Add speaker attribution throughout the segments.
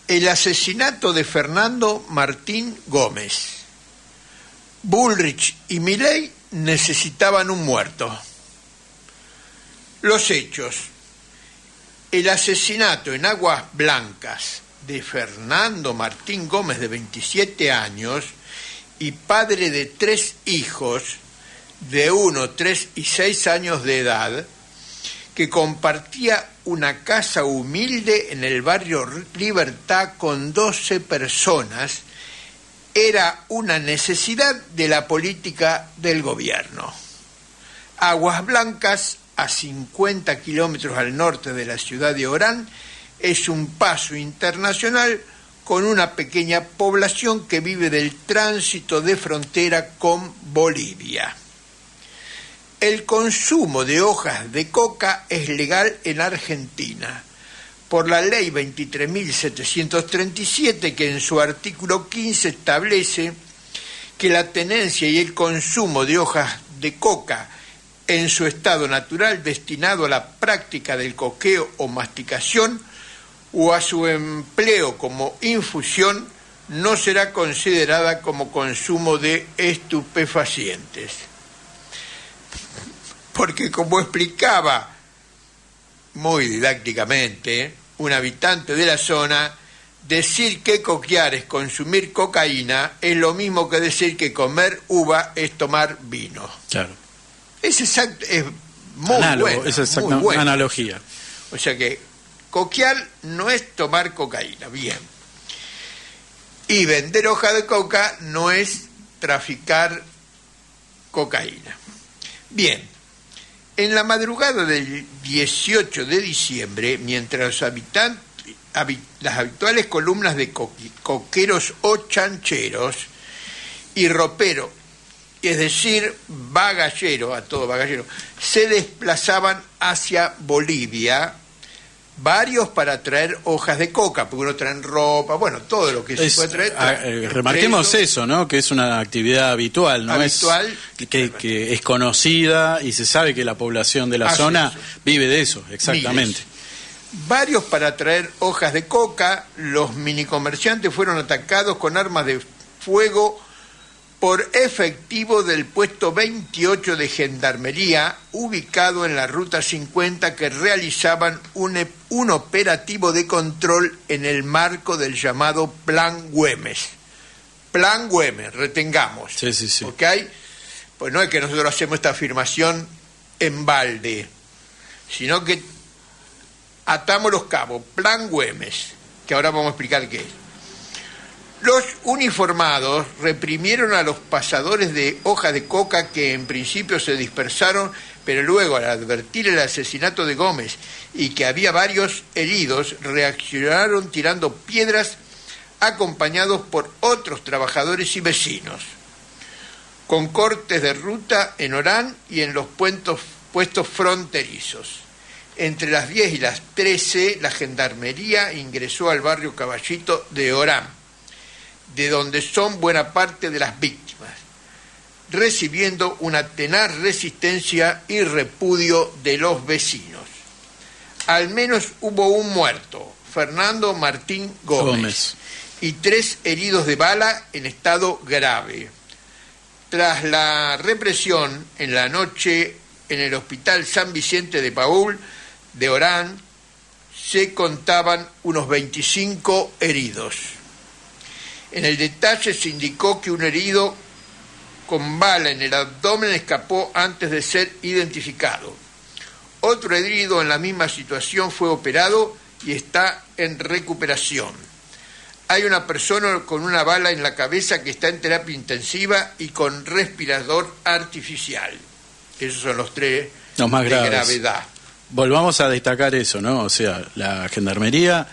Speaker 1: El asesinato de Fernando Martín Gómez. Bullrich y Milei necesitaban un muerto. Los hechos. El asesinato en Aguas Blancas de Fernando Martín Gómez, de 27 años, y padre de 3 hijos, de 1, 3 y 6 años de edad, que compartía una casa humilde en el barrio Libertad con 12 personas, era una necesidad de la política del gobierno. Aguas Blancas, a 50 kilómetros al norte de la ciudad de Orán, es un paso internacional con una pequeña población que vive del tránsito de frontera con Bolivia. El consumo de hojas de coca es legal en Argentina por la ley 23.737, que en su artículo 15 establece que la tenencia y el consumo de hojas de coca en su estado natural destinado a la práctica del coqueo o masticación o a su empleo como infusión no será considerada como consumo de estupefacientes. Porque, como explicaba muy didácticamente un habitante de la zona, decir que coquear es consumir cocaína es lo mismo que decir que comer uva es tomar vino.
Speaker 2: Claro.
Speaker 1: Es exacto, es muy
Speaker 2: análogo, es exacta
Speaker 1: buena
Speaker 2: analogía.
Speaker 1: O sea que coquear no es tomar cocaína, bien. Y vender hoja de coca no es traficar cocaína. Bien, en la madrugada del 18 de diciembre, mientras las habituales columnas de coqueros o chancheros y ropero, es decir, bagallero, a todo bagallero, se desplazaban hacia Bolivia, varios para traer hojas de coca, porque uno traen ropa, bueno, todo lo que se puede traer.
Speaker 2: Remarquemos eso, ¿no? Que es una actividad habitual, ¿no?
Speaker 1: Habitual,
Speaker 2: que es conocida y se sabe que la población de la zona vive de eso, exactamente.
Speaker 1: Miles. Varios para traer hojas de coca, los minicomerciantes fueron atacados con armas de fuego por efectivo del puesto 28 de Gendarmería, ubicado en la Ruta 50, que realizaban un operativo de control en el marco del llamado Plan Güemes. Plan Güemes, retengamos.
Speaker 2: Sí, sí, sí.
Speaker 1: ¿Ok? Pues no es que nosotros hacemos esta afirmación en balde, sino que atamos los cabos. Plan Güemes, que ahora vamos a explicar qué es. Los uniformados reprimieron a los pasadores de hoja de coca, que en principio se dispersaron, pero luego, al advertir el asesinato de Gómez y que había varios heridos, reaccionaron tirando piedras acompañados por otros trabajadores y vecinos, con cortes de ruta en Orán y en los puestos fronterizos. Entre las 10 y las 13, la Gendarmería ingresó al barrio Caballito de Orán, de donde son buena parte de las víctimas, recibiendo una tenaz resistencia y repudio de los vecinos. Al menos hubo un muerto, Fernando Martín Gómez, y 3 heridos de bala en estado grave. Tras la represión, en la noche en el Hospital San Vicente de Paúl de Orán se contaban unos 25 heridos. En el detalle se indicó que un herido con bala en el abdomen escapó antes de ser identificado. Otro herido en la misma situación fue operado y está en recuperación. Hay una persona con una bala en la cabeza que está en terapia intensiva y con respirador artificial. Esos son los 3
Speaker 2: más
Speaker 1: de
Speaker 2: graves.
Speaker 1: Gravedad.
Speaker 2: Volvamos a destacar eso, ¿no? O sea, la Gendarmería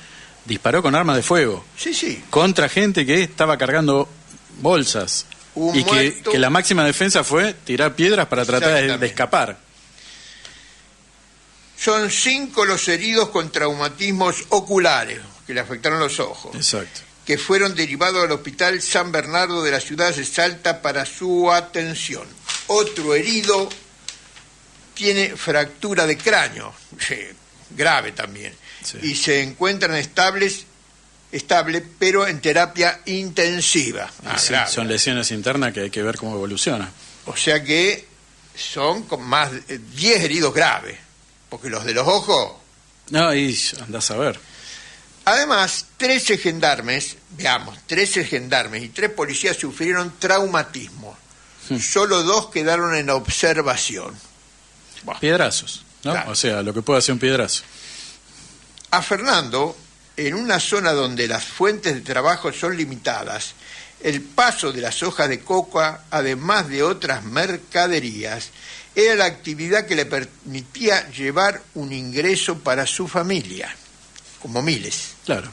Speaker 2: disparó con armas de fuego.
Speaker 1: Sí, sí.
Speaker 2: Contra gente que estaba cargando bolsas. Y que la máxima defensa fue tirar piedras para tratar de escapar.
Speaker 1: Son 5 los heridos con traumatismos oculares, que le afectaron los ojos.
Speaker 2: Exacto.
Speaker 1: Que fueron derivados al Hospital San Bernardo de la ciudad de Salta para su atención. Otro herido tiene fractura de cráneo, grave también, sí, y se encuentran estables estable, pero en terapia intensiva.
Speaker 2: Sí, son lesiones internas que hay que ver cómo evoluciona.
Speaker 1: O sea que son con más de 10 heridos graves, porque los de los ojos...
Speaker 2: No, y andás a ver.
Speaker 1: Además, 13 gendarmes y 3 policías sufrieron traumatismo. Solo 2 quedaron en observación.
Speaker 2: Bueno, piedrazos, ¿no? Claro. O sea, lo que puede hacer un piedrazo.
Speaker 1: A Fernando, en una zona donde las fuentes de trabajo son limitadas, el paso de las hojas de coca, además de otras mercaderías, era la actividad que le permitía llevar un ingreso para su familia, como miles.
Speaker 2: Claro.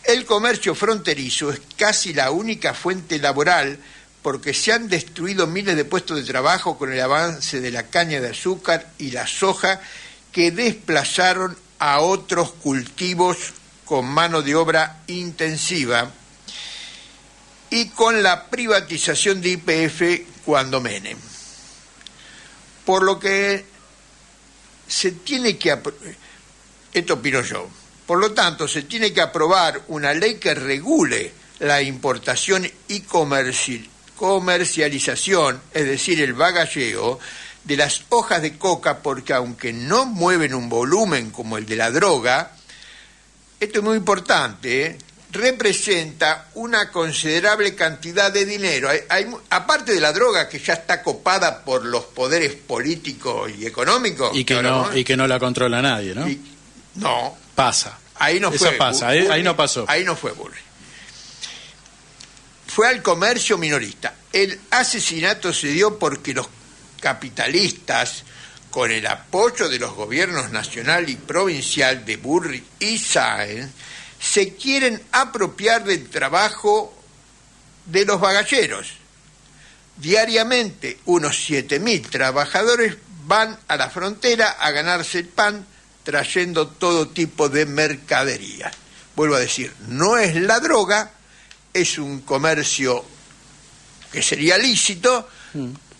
Speaker 1: El comercio fronterizo es casi la única fuente laboral porque se han destruido miles de puestos de trabajo con el avance de la caña de azúcar y la soja que desplazaron a otros cultivos con mano de obra intensiva y con la privatización de YPF cuando Menem. Por lo que se tiene que... Esto opino yo. Por lo tanto, se tiene que aprobar una ley que regule la importación y comercialización, es decir, el bagalleo, de las hojas de coca, porque aunque no mueven un volumen como el de la droga, esto es muy importante, representa una considerable cantidad de dinero. Aparte de la droga, que ya está copada por los poderes políticos y económicos.
Speaker 2: Y que no la controla nadie, ¿no?
Speaker 1: No.
Speaker 2: Pasa.
Speaker 1: Ahí no fue.
Speaker 2: Eso pasa, ahí no pasó.
Speaker 1: Ahí no fue Bullrich. Fue al comercio minorista. El asesinato se dio porque los capitalistas, con el apoyo de los gobiernos nacional y provincial de Bullrich y Sáenz, se quieren apropiar del trabajo de los bagalleros. Diariamente, unos 7.000 trabajadores van a la frontera a ganarse el pan trayendo todo tipo de mercadería. Vuelvo a decir, no es la droga, es un comercio que sería lícito,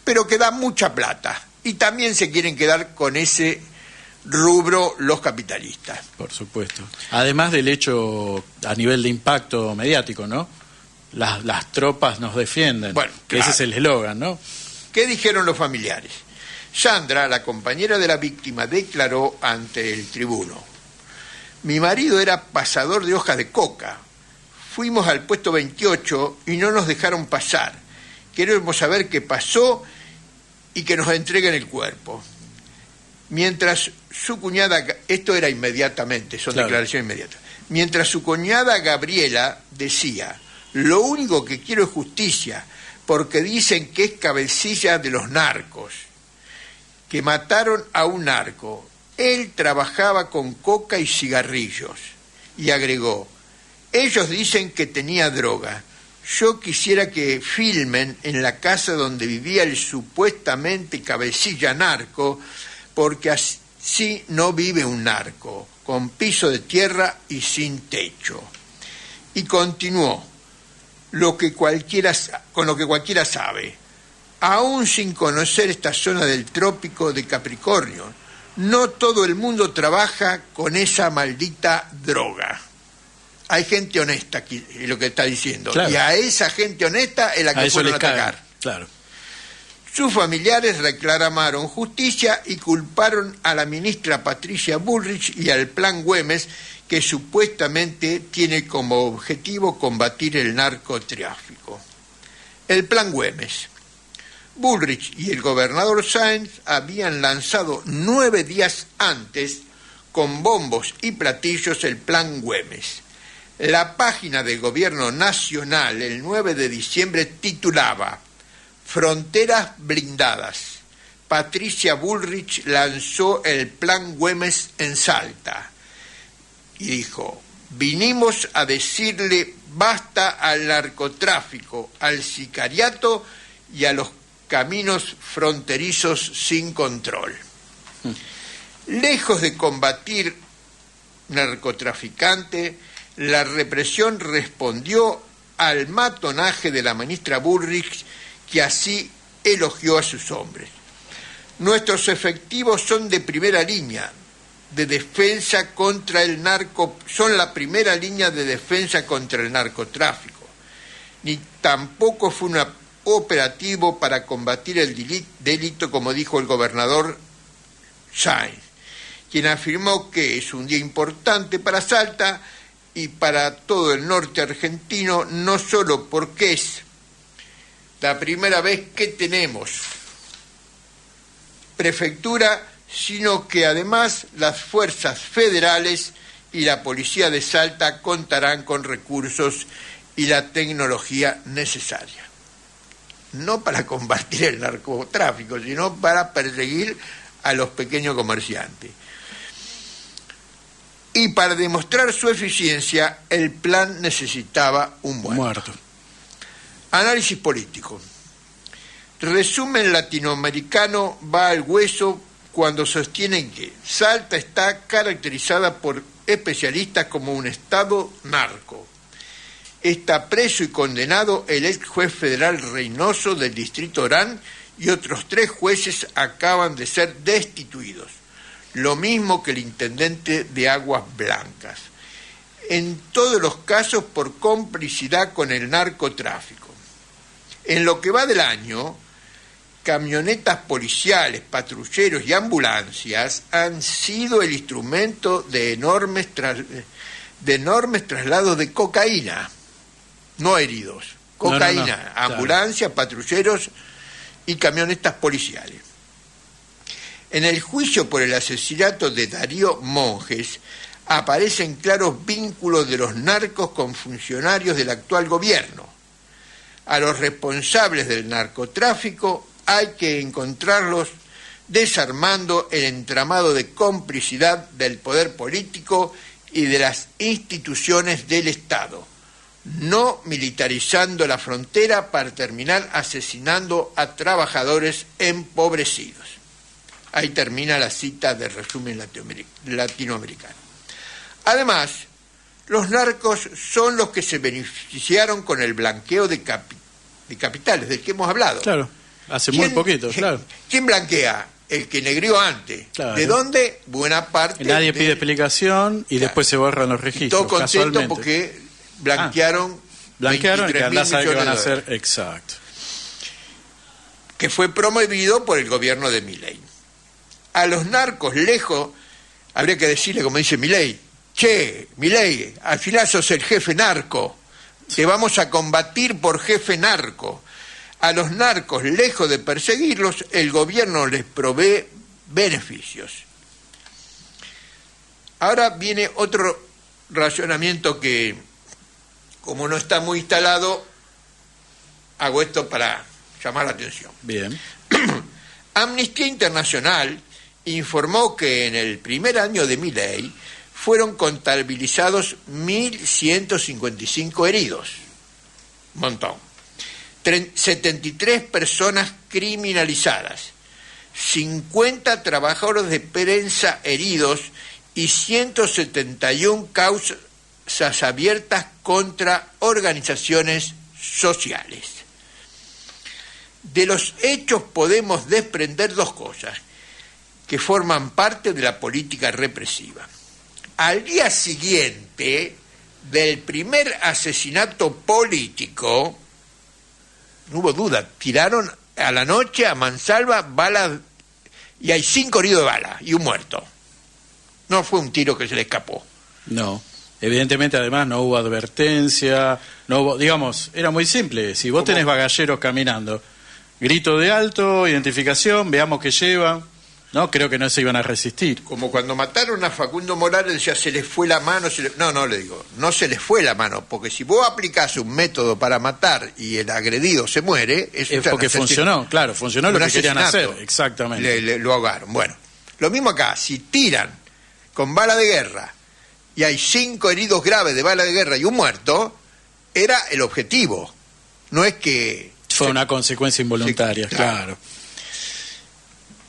Speaker 1: pero que da mucha plata. Y también se quieren quedar con ese rubro los capitalistas.
Speaker 2: Por supuesto. Además del hecho a nivel de impacto mediático, ¿no? Las tropas nos defienden. Bueno, que claro. Ese es el eslogan, ¿no?
Speaker 1: ¿Qué dijeron los familiares? Sandra, la compañera de la víctima, declaró ante el tribuno: mi marido era pasador de hojas de coca. Fuimos al puesto 28 y no nos dejaron pasar. Queremos saber qué pasó y que nos entreguen el cuerpo. Mientras su cuñada, esto era inmediatamente, son claro. Declaraciones inmediatas. Mientras su cuñada Gabriela decía: lo único que quiero es justicia, porque dicen que es cabecilla de los narcos, que mataron a un narco. Él trabajaba con coca y cigarrillos. Y agregó: ellos dicen que tenía droga. Yo quisiera que filmen en la casa donde vivía el supuestamente cabecilla narco, porque así no vive un narco, con piso de tierra y sin techo. Y continuó, con lo que cualquiera sabe, aún sin conocer esta zona del trópico de Capricornio, no todo el mundo trabaja con esa maldita droga. Hay gente honesta aquí, es lo que está diciendo, claro. Y a esa gente honesta es la que fueron a atacar.
Speaker 2: Claro.
Speaker 1: Sus familiares reclamaron justicia y culparon a la ministra Patricia Bullrich y al Plan Güemes, que supuestamente tiene como objetivo combatir el narcotráfico. El Plan Güemes. Bullrich y el gobernador Sáenz habían lanzado 9 días antes, con bombos y platillos, el Plan Güemes. La página del gobierno nacional el 9 de diciembre titulaba: Fronteras blindadas. Patricia Bullrich lanzó el Plan Güemes en Salta y dijo: vinimos a decirle basta al narcotráfico, al sicariato y a los caminos fronterizos sin control. Lejos de combatir narcotraficante, la represión respondió al matonaje de la ministra Bullrich, que así elogió a sus hombres. Nuestros efectivos son de primera línea, de defensa contra el narco, son la primera línea de defensa contra el narcotráfico, ni tampoco fue un operativo para combatir el delito, como dijo el gobernador Sáenz, quien afirmó que es un día importante para Salta y para todo el norte argentino, no solo porque es la primera vez que tenemos prefectura, sino que además las fuerzas federales y la policía de Salta contarán con recursos y la tecnología necesaria. No para combatir el narcotráfico, sino para perseguir a los pequeños comerciantes. Y para demostrar su eficiencia, el plan necesitaba un muerto. Análisis político. Resumen latinoamericano va al hueso cuando sostienen que Salta está caracterizada por especialistas como un estado narco. Está preso y condenado el ex juez federal Reynoso del distrito Orán y otros 3 jueces acaban de ser destituidos. Lo mismo que el intendente de Aguas Blancas. En todos los casos por complicidad con el narcotráfico. En lo que va del año, camionetas policiales, patrulleros y ambulancias han sido el instrumento de enormes traslados de cocaína, no heridos, cocaína, ambulancias, claro, patrulleros y camionetas policiales. En el juicio por el asesinato de Darío Monjes aparecen claros vínculos de los narcos con funcionarios del actual gobierno. A los responsables del narcotráfico hay que encontrarlos desarmando el entramado de complicidad del poder político y de las instituciones del Estado, no militarizando la frontera para terminar asesinando a trabajadores empobrecidos. Ahí termina la cita del resumen latinoamericano. Además, los narcos son los que se beneficiaron con el blanqueo de capitales, del que hemos hablado.
Speaker 2: Claro, hace muy poquito, claro.
Speaker 1: ¿Quién blanquea? El que negrió antes. Claro. ¿De dónde? Buena parte.
Speaker 2: Nadie pide explicación y después se borran los registros.
Speaker 1: Y todo contento porque blanquearon
Speaker 2: y que andás a saber qué van a hacer. Exacto.
Speaker 1: Que fue promovido por el gobierno de Milei. A los narcos lejos, habría que decirle, como dice Milei, che, Milei, al final sos el jefe narco, te vamos a combatir por jefe narco. A los narcos, lejos de perseguirlos, el gobierno les provee beneficios. Ahora viene otro razonamiento que, como no está muy instalado, hago esto para llamar la atención.
Speaker 2: Bien.
Speaker 1: Amnistía Internacional informó que en el primer año de Milei fueron contabilizados 1.155 heridos. Un montón. 73 personas criminalizadas, 50 trabajadores de prensa heridos y 171 causas abiertas contra organizaciones sociales. De los hechos podemos desprender 2 cosas que forman parte de la política represiva. Al día siguiente del primer asesinato político, no hubo duda, tiraron a la noche a mansalva balas y hay 5 heridos de bala y un muerto. No fue un tiro que se le escapó.
Speaker 2: No, evidentemente además no hubo advertencia, no hubo, digamos, era muy simple. Si vos tenés bagalleros caminando, grito de alto, identificación, veamos qué llevan. No, creo que no se iban a resistir.
Speaker 1: Como cuando mataron a Facundo Morales, decía, se les fue la mano. No le digo, no se les fue la mano, porque si vos aplicás un método para matar y el agredido se muere...
Speaker 2: Es porque funcionó, claro, funcionó lo que querían hacer, exactamente.
Speaker 1: Lo ahogaron. Bueno, lo mismo acá, si tiran con bala de guerra y hay 5 heridos graves de bala de guerra y un muerto, era el objetivo. No es que...
Speaker 2: Fue una consecuencia involuntaria, sí, claro.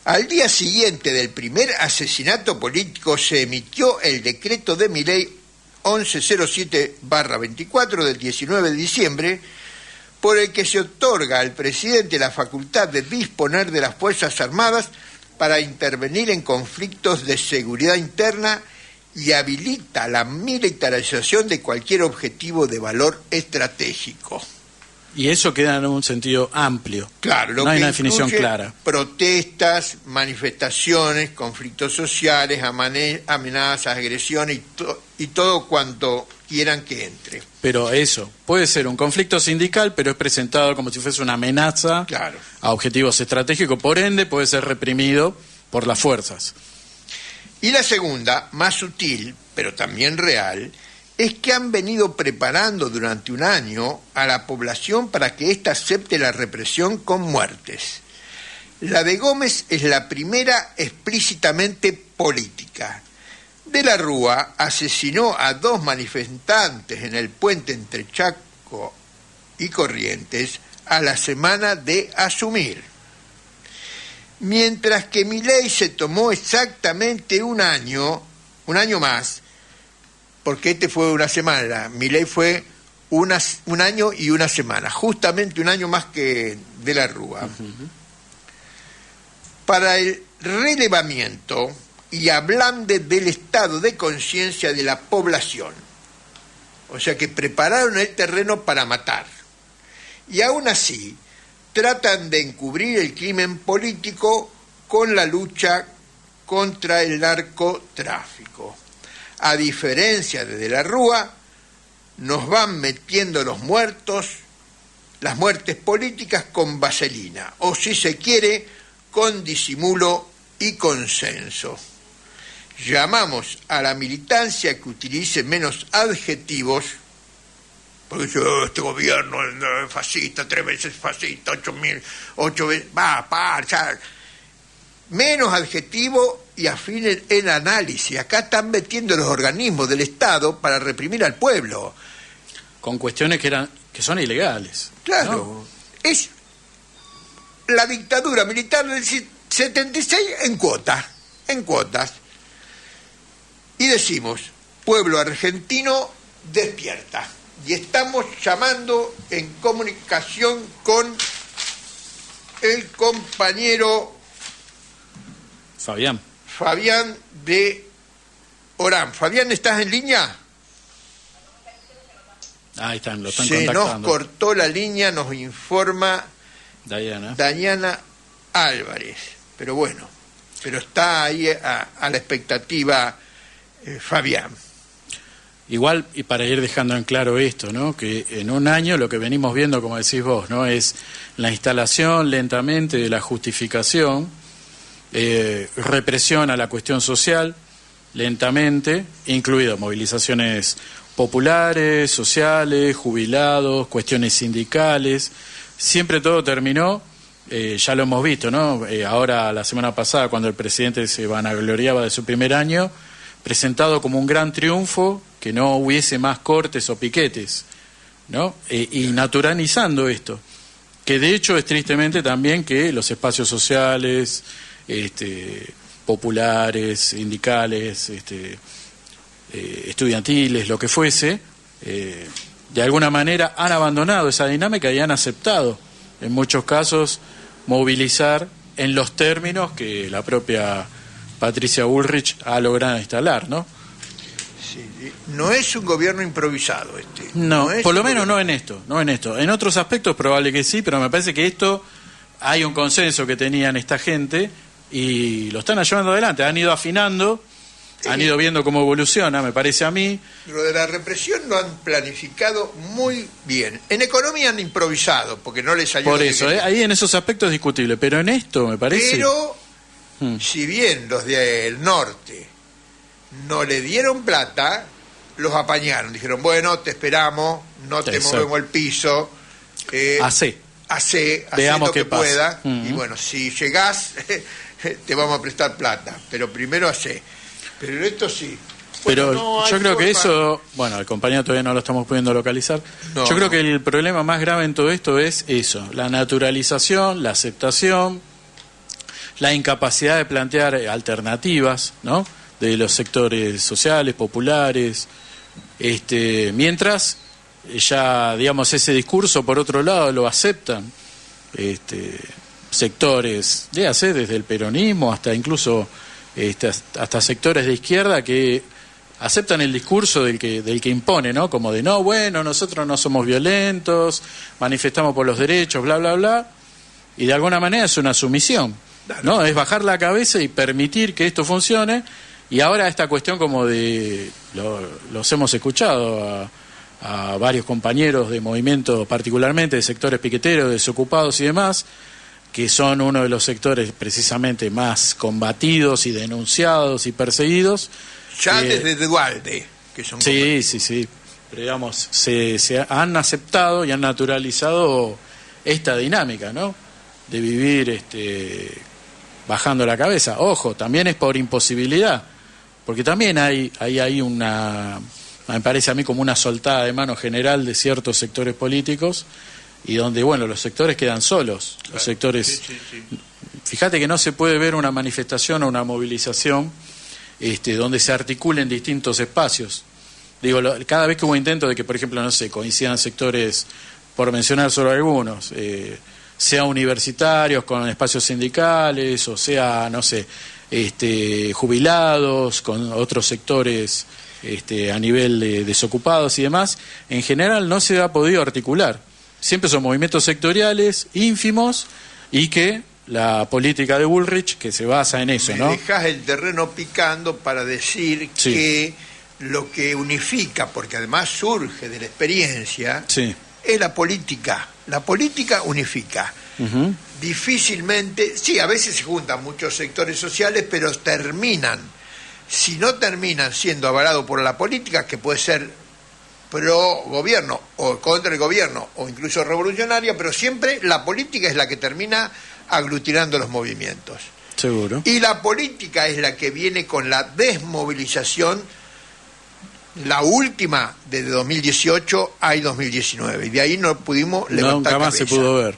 Speaker 1: Al día siguiente del primer asesinato político se emitió el decreto de Milei 1107/24 del 19 de diciembre, por el que se otorga al presidente la facultad de disponer de las Fuerzas Armadas para intervenir en conflictos de seguridad interna y habilita la militarización de cualquier objetivo de valor estratégico.
Speaker 2: Y eso queda en un sentido amplio.
Speaker 1: Claro,
Speaker 2: no hay una definición clara.
Speaker 1: Protestas, manifestaciones, conflictos sociales, amenazas, agresiones y todo cuanto quieran que entre.
Speaker 2: Pero eso, puede ser un conflicto sindical, pero es presentado como si fuese una amenaza a objetivos estratégicos, por ende puede ser reprimido por las fuerzas.
Speaker 1: Y la segunda, más sutil, pero también real, es que han venido preparando durante un año a la población para que ésta acepte la represión con muertes. La de Gómez es la primera explícitamente política. De la Rúa asesinó a 2 manifestantes en el puente entre Chaco y Corrientes a la semana de asumir. Mientras que Milei se tomó exactamente un año más, porque este fue una semana, Milei fue un año y una semana, justamente un año más que De la Rúa. Para el relevamiento y ablande del estado de conciencia de la población. O sea que prepararon el terreno para matar. Y aún así, tratan de encubrir el crimen político con la lucha contra el narcotráfico. A diferencia de la Rúa, nos van metiendo las muertes políticas con vaselina, o si se quiere, con disimulo y consenso. Llamamos a la militancia que utilice menos adjetivos, porque este gobierno es fascista, 3 veces fascista, 8 veces, menos adjetivos y afinen el análisis. Acá están metiendo los organismos del Estado para reprimir al pueblo.
Speaker 2: Con cuestiones que son ilegales.
Speaker 1: Claro,
Speaker 2: ¿no?
Speaker 1: Es la dictadura militar del 76 en cuotas. Y decimos, pueblo argentino, despierta. Y estamos llamando en comunicación con el compañero Fabián de Orán. Fabián, ¿estás en línea?
Speaker 2: Ahí están, lo están
Speaker 1: contactando. Se nos cortó la línea, nos informa Dayana Álvarez. Pero bueno, está ahí a la expectativa Fabián.
Speaker 2: Igual, y para ir dejando en claro esto, ¿no? Que en un año lo que venimos viendo, como decís vos, ¿no? Es la instalación lentamente de la justificación, represión a la cuestión social, lentamente, incluido movilizaciones populares, sociales, jubilados, cuestiones sindicales. Siempre todo terminó, ya lo hemos visto, ¿no? Ahora, la semana pasada, cuando el presidente se vanagloriaba de su primer año, presentado como un gran triunfo, que no hubiese más cortes o piquetes, ¿no? Y naturalizando esto, que de hecho es tristemente también que los espacios sociales, populares, sindicales, estudiantiles, lo que fuese, de alguna manera han abandonado esa dinámica y han aceptado, en muchos casos, movilizar en los términos que la propia Patricia Bullrich ha logrado instalar, ¿no?
Speaker 1: Sí, no es un gobierno improvisado este.
Speaker 2: No, por lo menos no en esto. En otros aspectos probable que sí, pero me parece que esto hay un consenso que tenían esta gente y lo están llevando adelante. Han ido afinando, han ido viendo cómo evoluciona, me parece a mí.
Speaker 1: Lo de la represión lo han planificado muy bien. En economía han improvisado, porque no les salió.
Speaker 2: Por eso, ahí en esos aspectos es discutible, pero en esto me parece.
Speaker 1: Pero si bien los del norte no le dieron plata, los apañaron. Dijeron, bueno, te esperamos, no te movemos el piso. Hacé
Speaker 2: veamos
Speaker 1: lo que
Speaker 2: pasa.
Speaker 1: pueda. Y bueno, si llegás, te vamos a prestar plata. Pero primero hacé. Pero esto sí.
Speaker 2: Pero no yo creo que eso, bueno, el compañero todavía no lo estamos pudiendo localizar. Yo creo que el problema más grave en todo esto es eso, la naturalización, la aceptación, la incapacidad de plantear alternativas, ¿no? De los sectores sociales, populares, mientras ya, digamos, ese discurso, por otro lado, lo aceptan sectores, léase desde el peronismo hasta incluso hasta sectores de izquierda que aceptan el discurso del que impone, ¿no? Como de, no, bueno, nosotros no somos violentos, manifestamos por los derechos, bla, bla, bla, y de alguna manera es una sumisión, ¿no? Es bajar la cabeza y permitir que esto funcione, y ahora esta cuestión como de, los hemos escuchado a varios compañeros de movimiento, particularmente de sectores piqueteros, desocupados y demás, que son uno de los sectores precisamente más combatidos y denunciados y perseguidos.
Speaker 1: Ya desde Dualde, que son
Speaker 2: sí, pero digamos, se han aceptado y han naturalizado esta dinámica, ¿no? De vivir bajando la cabeza. Ojo, también es por imposibilidad, porque también hay una, me parece a mí, como una soltada de mano general de ciertos sectores políticos, y donde, bueno, los sectores quedan solos. Claro, los sectores... Sí. Fíjate que no se puede ver una manifestación o una movilización donde se articulen distintos espacios. Digo, cada vez que hubo intento de que, por ejemplo, no sé, coincidan sectores, por mencionar solo algunos, sea universitarios con espacios sindicales, o sea, no sé, jubilados con otros sectores a nivel de desocupados y demás, en general no se ha podido articular. Siempre son movimientos sectoriales, ínfimos, y que la política de Bullrich, que se basa en eso, ¿no?
Speaker 1: Dejas el terreno picando para decir que lo que unifica, porque además surge de la experiencia, es la política. La política unifica. Uh-huh. Difícilmente, sí, a veces se juntan muchos sectores sociales, pero si no terminan siendo avalados por la política, que puede ser pro gobierno o contra el gobierno o incluso revolucionaria, pero siempre la política es la que termina aglutinando los movimientos.
Speaker 2: Seguro.
Speaker 1: Y la política es la que viene con la desmovilización, la última desde 2018 a 2019, y de ahí no pudimos levantar
Speaker 2: cabeza. Nunca más se pudo ver.